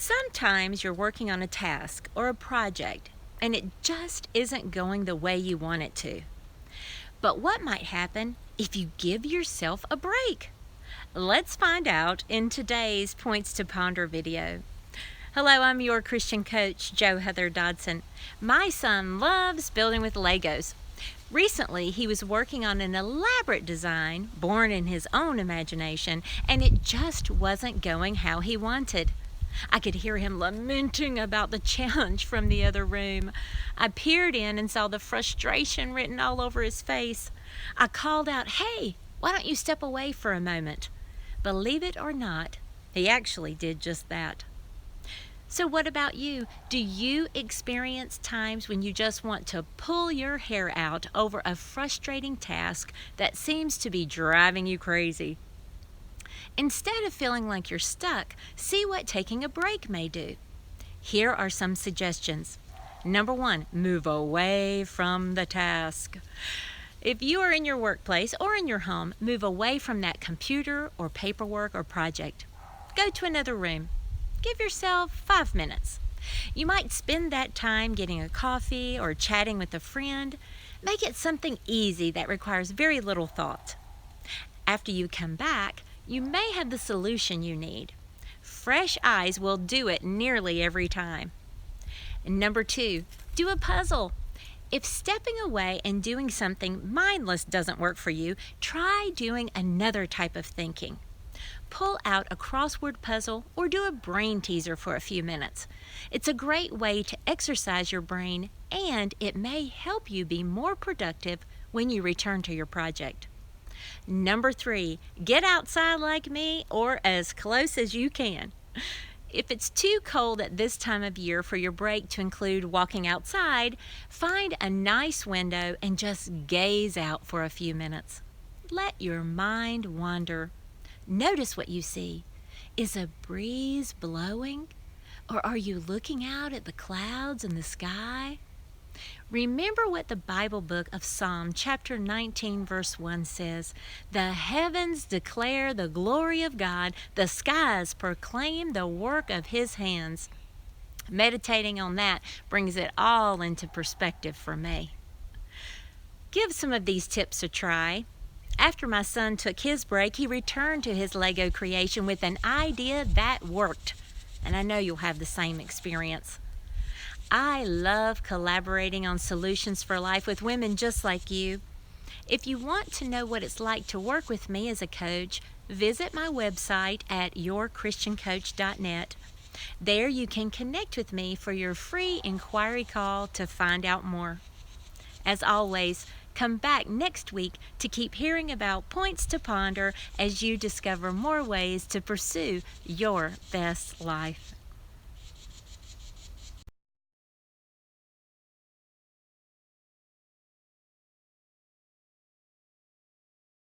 Sometimes you're working on a task or a project and it just isn't going the way you want it to. But what might happen if you give yourself a break? Let's find out in today's Points to Ponder video. Hello, I'm your Christian coach, Jo Heather Dodson. My son loves building with Legos. Recently, he was working on an elaborate design born in his own imagination, and it just wasn't going how he wanted. I could hear him lamenting about the challenge from the other room. I peered in and saw the frustration written all over his face. I called out, "Hey, why don't you step away for a moment?" Believe it or not, he actually did just that. So what about you? Do you experience times when you just want to pull your hair out over a frustrating task that seems to be driving you crazy? Instead of feeling like you're stuck, see what taking a break may do. Here are some suggestions. Number 1, move away from the task. If you are in your workplace or in your home, move away from that computer or paperwork or project. Go to another room. Give yourself 5 minutes. You might spend that time getting a coffee or chatting with a friend. Make it something easy that requires very little thought. After you come back, you may have the solution you need. Fresh eyes will do it nearly every time. Number 2, do a puzzle. If stepping away and doing something mindless doesn't work for you, try doing another type of thinking. Pull out a crossword puzzle or do a brain teaser for a few minutes. It's a great way to exercise your brain, and it may help you be more productive when you return to your project. Number 3, get outside like me or as close as you can. If it's too cold at this time of year for your break to include walking outside, find a nice window and just gaze out for a few minutes. Let your mind wander. Notice what you see. Is a breeze blowing? Or are you looking out at the clouds and the sky? Remember what the Bible book of Psalm chapter 19 verse 1 says, "The heavens declare the glory of God, the skies proclaim the work of His hands." Meditating on that brings it all into perspective for me. Give some of these tips a try. After my son took his break, he returned to his Lego creation with an idea that worked, and I know you'll have the same experience. I love collaborating on solutions for life with women just like you. If you want to know what it's like to work with me as a coach, visit my website at yourchristiancoach.net. There you can connect with me for your free inquiry call to find out more. As always, come back next week to keep hearing about points to ponder as you discover more ways to pursue your best life.